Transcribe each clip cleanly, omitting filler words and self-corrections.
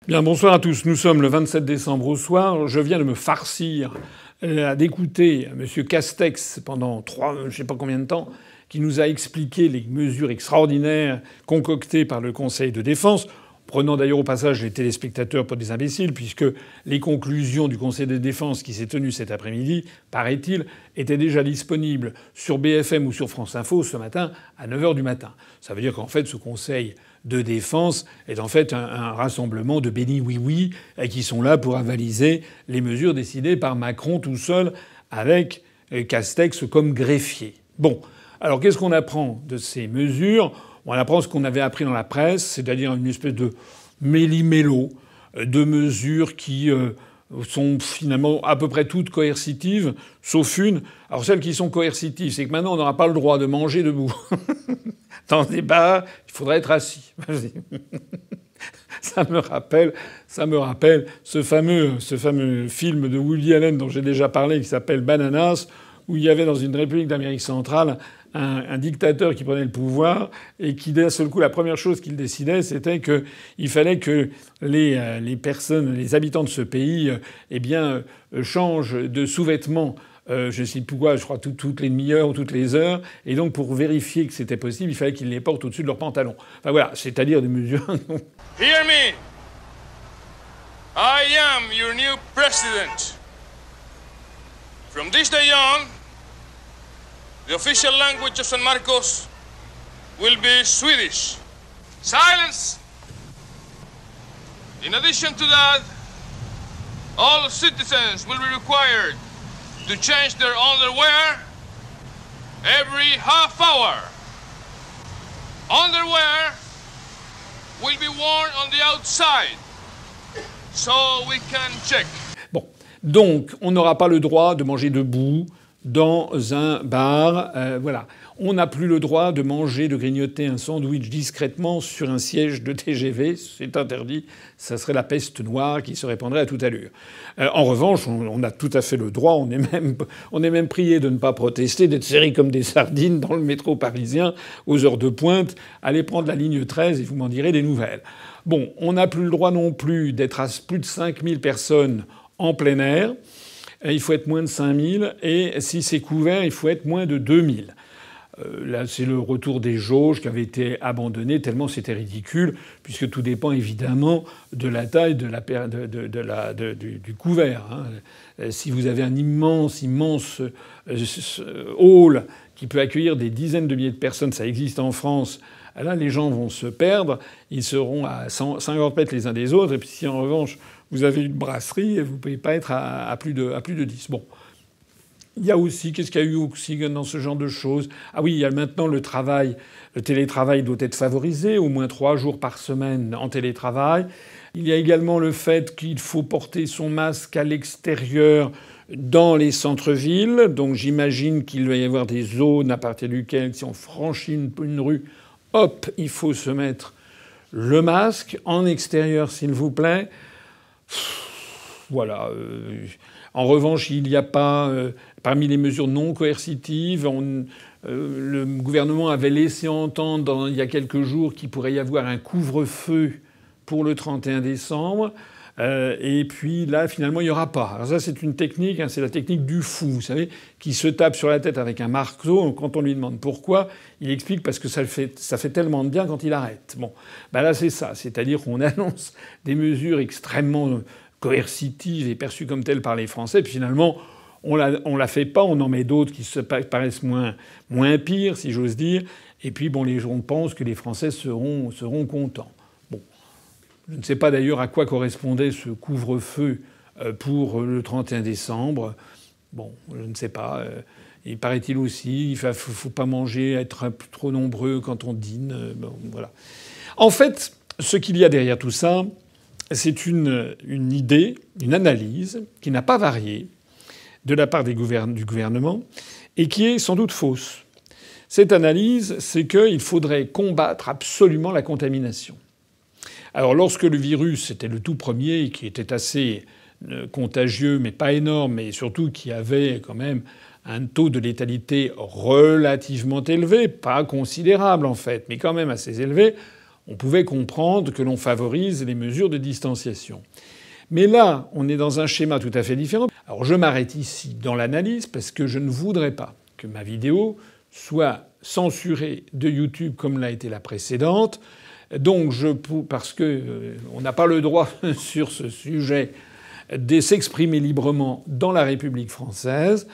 Bien, bonsoir à tous. Nous sommes le 27 décembre au soir. Je viens de me farcir d'écouter M. Castex pendant je sais pas combien de temps, qui nous a expliqué les mesures extraordinaires concoctées par le Conseil de défense, prenant d'ailleurs au passage les téléspectateurs pour des imbéciles, puisque les conclusions du Conseil de défense qui s'est tenu cet après-midi, paraît-il, étaient déjà disponibles sur BFM ou sur France Info ce matin à 9 h du matin. Ça veut dire qu'en fait, ce Conseil de défense est en fait un rassemblement de bénis oui-oui qui sont là pour avaliser les mesures décidées par Macron tout seul avec Castex comme greffier. Bon. Alors qu'est-ce qu'on apprend de ces mesures? On apprend ce qu'on avait appris dans la presse, c'est-à-dire une espèce de méli-mélo de mesures qui sont finalement à peu près toutes coercitives, sauf une. Alors celles qui sont coercitives, c'est que maintenant on n'aura pas le droit de manger debout. Dans des bars, il faudrait être assis. Ça me rappelle ce fameux film de Woody Allen dont j'ai déjà parlé, qui s'appelle Bananas, où il y avait dans une république d'Amérique centrale un dictateur qui prenait le pouvoir et qui, d'un seul coup, la première chose qu'il décidait, c'était qu'il fallait que les personnes, les habitants de ce pays, changent de sous-vêtements. Je sais plus quoi, je crois toutes les demi-heures ou toutes les heures. Et donc, pour vérifier que c'était possible, il fallait qu'ils les portent au-dessus de leurs pantalons. Enfin voilà, c'est-à-dire des mesures. Hear me. I am your new president. From this day on, the official language of San Marcos will be Swedish. Silence! In addition to that, all citizens will be required to change their underwear every half hour. Underwear will be worn on the outside, so we can check. Bon. Donc, on n'aura pas le droit de manger debout dans un bar. Voilà. On n'a plus le droit de manger, de grignoter un sandwich discrètement sur un siège de TGV. C'est interdit. Ça serait la peste noire qui se répandrait à toute allure. En revanche, on a tout à fait le droit. On est même prié de ne pas protester, d'être serré comme des sardines dans le métro parisien aux heures de pointe. Allez prendre la ligne 13 et vous m'en direz des nouvelles. Bon, on n'a plus le droit non plus d'être à plus de 5000 personnes en plein air. Il faut être moins de 5000 et si c'est couvert, il faut être moins de 2000. Là, c'est le retour des jauges qui avait été abandonné tellement c'était ridicule, puisque tout dépend évidemment de la taille du couvert. Si vous avez un immense hall qui peut accueillir des dizaines de milliers de personnes, ça existe en France. Là, les gens vont se perdre, ils seront à 50 mètres les uns des autres, et puis si en revanche vous avez une brasserie, vous ne pouvez pas être à plus de 10. Bon. Il y a aussi, qu'est-ce qu'il y a eu aussi dans ce genre de choses? Ah oui, il y a maintenant le travail. Le télétravail doit être favorisé, au moins 3 jours par semaine en télétravail. Il y a également le fait qu'il faut porter son masque à l'extérieur dans les centres-villes. Donc j'imagine qu'il va y avoir des zones à partir duquel, si on franchit une rue, hop, il faut se mettre le masque en extérieur, s'il vous plaît. Voilà. En revanche, il n'y a pas, parmi les mesures non coercitives, le gouvernement avait laissé entendre il y a quelques jours qu'il pourrait y avoir un couvre-feu pour le 31 décembre. Et puis là, finalement, il n'y aura pas. Alors ça, c'est une technique, c'est la technique du fou, vous savez, qui se tape sur la tête avec un marteau. Quand on lui demande pourquoi, il explique parce que ça fait tellement de bien quand il arrête. Bon, là, c'est ça. C'est-à-dire qu'on annonce des mesures extrêmement coercitives et perçues comme telles par les Français, puis finalement, on la fait pas, on en met d'autres qui se paraissent moins pires, si j'ose dire. Et puis, bon, les gens pensent que les Français seront contents. Je ne sais pas d'ailleurs à quoi correspondait ce couvre-feu pour le 31 décembre. Bon, je ne sais pas. Il paraît-il aussi, il faut pas manger, être trop nombreux quand on dîne. Bon, voilà. En fait, ce qu'il y a derrière tout ça, c'est une idée, une analyse qui n'a pas varié de la part du gouvernement et qui est sans doute fausse. Cette analyse, c'est qu'il faudrait combattre absolument la contamination. Alors lorsque le virus était le tout premier, qui était assez contagieux, mais pas énorme, mais surtout qui avait quand même un taux de létalité relativement élevé, pas considérable en fait, mais quand même assez élevé, on pouvait comprendre que l'on favorise les mesures de distanciation. Mais là, on est dans un schéma tout à fait différent. Alors je m'arrête ici dans l'analyse parce que je ne voudrais pas que ma vidéo soit censurée de YouTube comme l'a été la précédente. Donc parce que on n'a pas le droit sur ce sujet de s'exprimer librement dans la République française.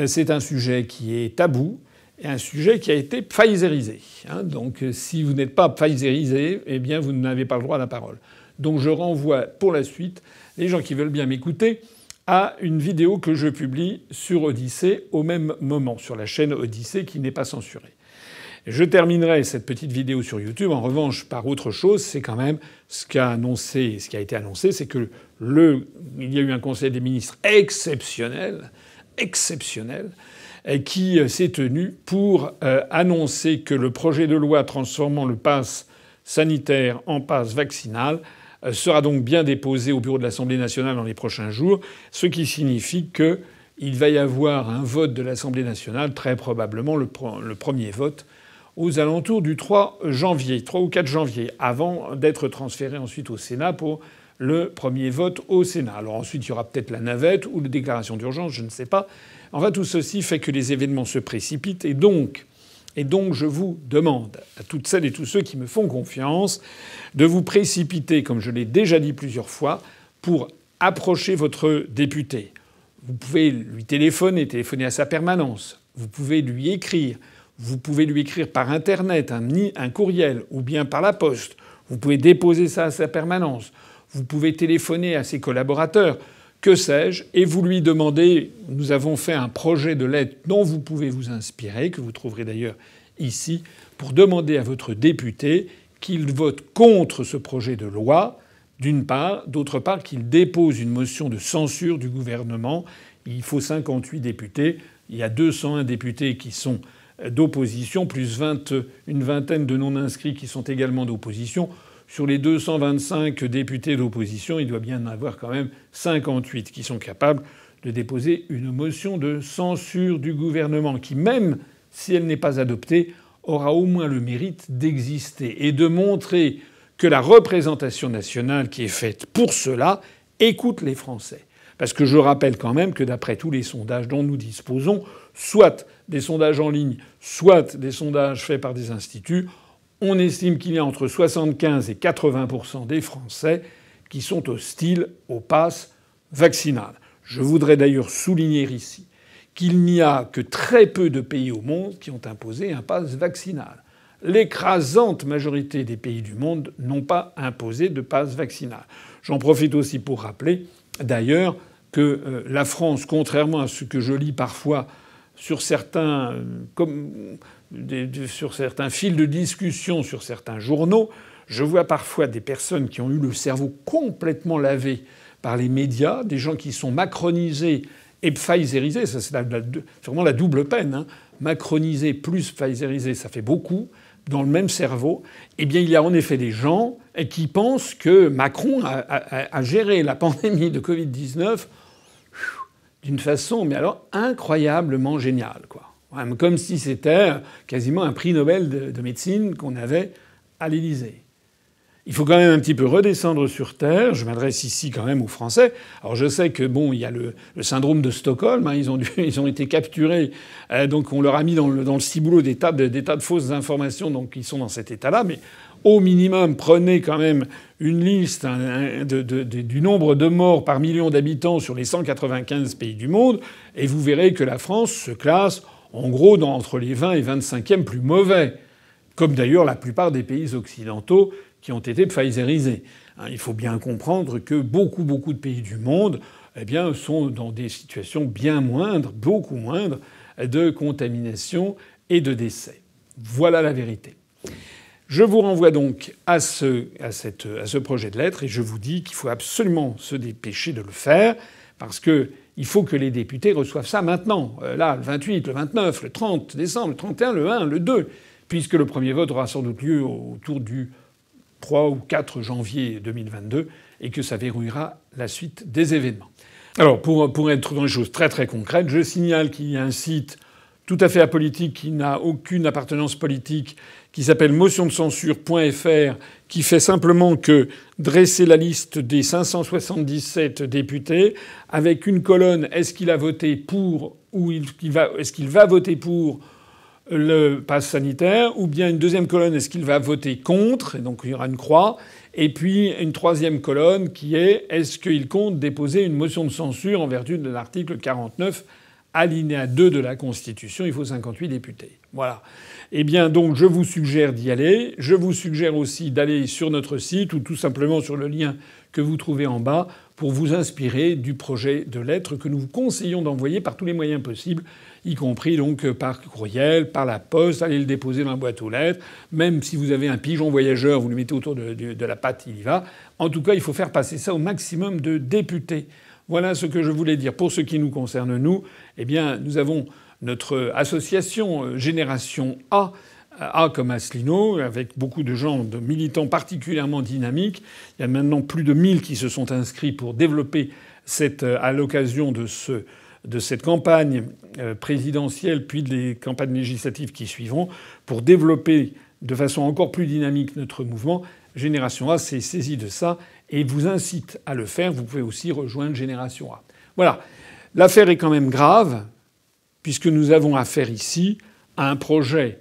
C'est un sujet qui est tabou et un sujet qui a été pfizerisé. Donc si vous n'êtes pas pfizerisé, eh bien vous n'avez pas le droit à la parole. Donc je renvoie pour la suite les gens qui veulent bien m'écouter à une vidéo que je publie sur Odyssée au même moment, sur la chaîne Odyssée qui n'est pas censurée. Je terminerai cette petite vidéo sur YouTube en revanche par autre chose. C'est quand même ce qui a été annoncé, c'est que il y a eu un Conseil des ministres exceptionnel qui s'est tenu pour annoncer que le projet de loi transformant le pass sanitaire en pass vaccinal sera donc bien déposé au bureau de l'Assemblée nationale dans les prochains jours, ce qui signifie qu'il va y avoir un vote de l'Assemblée nationale, très probablement le premier vote, aux alentours du 3 ou 4 janvier, avant d'être transféré ensuite au Sénat pour le premier vote au Sénat. Alors ensuite, il y aura peut-être la navette ou la déclaration d'urgence, je ne sais pas. Enfin, tout ceci fait que les événements se précipitent et donc je vous demande à toutes celles et tous ceux qui me font confiance de vous précipiter, comme je l'ai déjà dit plusieurs fois, pour approcher votre député. Vous pouvez lui téléphoner à sa permanence. Vous pouvez lui écrire. Vous pouvez lui écrire par Internet un courriel ou bien par la poste. Vous pouvez déposer ça à sa permanence. Vous pouvez téléphoner à ses collaborateurs. Que sais-je, et vous lui demandez, nous avons fait un projet de lettre dont vous pouvez vous inspirer, que vous trouverez d'ailleurs ici, pour demander à votre député qu'il vote contre ce projet de loi, d'une part, d'autre part qu'il dépose une motion de censure du gouvernement. Il faut 58 députés, il y a 201 députés qui sont d'opposition, plus une vingtaine de non-inscrits qui sont également d'opposition. Sur les 225 députés d'opposition, il doit bien en avoir quand même 58 qui sont capables de déposer une motion de censure du gouvernement qui, même si elle n'est pas adoptée, aura au moins le mérite d'exister et de montrer que la représentation nationale qui est faite pour cela écoute les Français. Parce que je rappelle quand même que d'après tous les sondages dont nous disposons, soit des sondages en ligne, soit des sondages faits par des instituts, on estime qu'il y a entre 75 et 80% des Français qui sont hostiles au pass vaccinal. Je voudrais d'ailleurs souligner ici qu'il n'y a que très peu de pays au monde qui ont imposé un pass vaccinal. L'écrasante majorité des pays du monde n'ont pas imposé de pass vaccinal. J'en profite aussi pour rappeler, d'ailleurs, que la France, contrairement à ce que je lis parfois sur certains fils de discussion sur certains journaux, je vois parfois des personnes qui ont eu le cerveau complètement lavé par les médias, des gens qui sont macronisés et pfizerisés. Ça, c'est vraiment la double peine. Macronisé plus pfizerisé, ça fait beaucoup dans le même cerveau. Eh bien, il y a en effet des gens qui pensent que Macron a géré la pandémie de Covid-19 d'une façon, mais alors incroyablement géniale, quoi. Comme si c'était quasiment un prix Nobel de médecine qu'on avait à l'Élysée. Il faut quand même un petit peu redescendre sur Terre. Je m'adresse ici quand même aux Français. Alors je sais que il y a le syndrome de Stockholm. Ils ont été capturés. Donc on leur a mis dans le ciboulot des tas de fausses informations. Donc ils sont dans cet état-là. Mais au minimum, prenez quand même une liste du nombre de morts par million d'habitants sur les 195 pays du monde, et vous verrez que la France se classe en gros entre les 20 et 25e plus mauvais, comme d'ailleurs la plupart des pays occidentaux qui ont été pfizerisés. Il faut bien comprendre que beaucoup de pays du monde sont dans des situations bien moindres, beaucoup moindres, de contamination et de décès. Voilà la vérité. Je vous renvoie donc à ce projet de lettre et je vous dis qu'il faut absolument se dépêcher de le faire parce qu'il faut que les députés reçoivent ça maintenant. Là, le 28, le 29, le 30 décembre, le 31, le 1, le 2, puisque le premier vote aura sans doute lieu autour du 3 ou 4 janvier 2022 et que ça verrouillera la suite des événements. Alors, pour être dans les choses très très concrètes, je signale qu'il y a un site tout à fait apolitique, qui n'a aucune appartenance politique, qui s'appelle motiondecensure.fr, qui fait simplement que dresser la liste des 577 députés avec une colonne est-ce qu'il a voté pour ou est-ce qu'il va voter pour le pass sanitaire, ou bien une deuxième colonne est-ce qu'il va voter contre, et donc il y aura une croix, et puis une troisième colonne qui est est-ce qu'il compte déposer une motion de censure en vertu de l'article 49 alinéa 2 de la Constitution, il faut 58 députés. Voilà. Eh bien, donc, je vous suggère d'y aller. Je vous suggère aussi d'aller sur notre site ou tout simplement sur le lien que vous trouvez en bas pour vous inspirer du projet de lettre que nous vous conseillons d'envoyer par tous les moyens possibles, y compris donc par courriel, par la poste, allez le déposer dans la boîte aux lettres. Même si vous avez un pigeon voyageur, vous le mettez autour de la patte, il y va. En tout cas, il faut faire passer ça au maximum de députés. Voilà ce que je voulais dire. Pour ce qui nous concerne, nous, eh bien, nous avons notre association Génération A, A comme Asselineau, avec beaucoup de gens, de militants particulièrement dynamiques. Il y a maintenant plus de 1000 qui se sont inscrits pour développer à l'occasion de cette campagne présidentielle, puis des campagnes législatives qui suivront, pour développer de façon encore plus dynamique notre mouvement. Génération A s'est saisie de ça et vous incite à le faire. Vous pouvez aussi rejoindre Génération A. Voilà. L'affaire est quand même grave, puisque nous avons affaire ici à un projet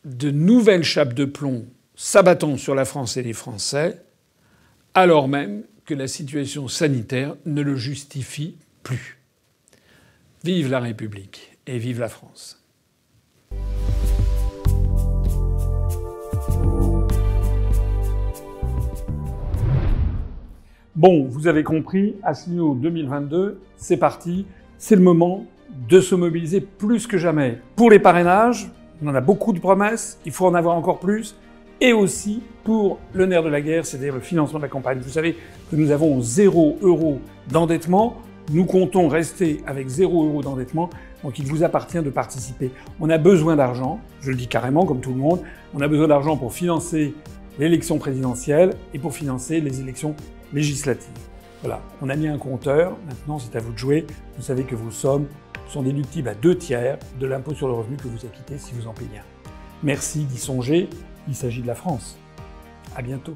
de nouvelle chape de plomb s'abattant sur la France et les Français, alors même que la situation sanitaire ne le justifie plus. Vive la République et vive la France. Bon, vous avez compris, Asselineau 2022, c'est parti. C'est le moment de se mobiliser plus que jamais. Pour les parrainages, on en a beaucoup de promesses, il faut en avoir encore plus. Et aussi pour le nerf de la guerre, c'est-à-dire le financement de la campagne. Vous savez que nous avons 0 € d'endettement. Nous comptons rester avec 0 € d'endettement. Donc il vous appartient de participer. On a besoin d'argent, je le dis carrément comme tout le monde. On a besoin d'argent pour financer l'élection présidentielle et pour financer les élections législatives. Voilà, on a mis un compteur, maintenant c'est à vous de jouer. Vous savez que vos sommes sont déductibles à 2/3 de l'impôt sur le revenu que vous acquittez si vous en payez un. Merci d'y songer, il s'agit de la France. À bientôt.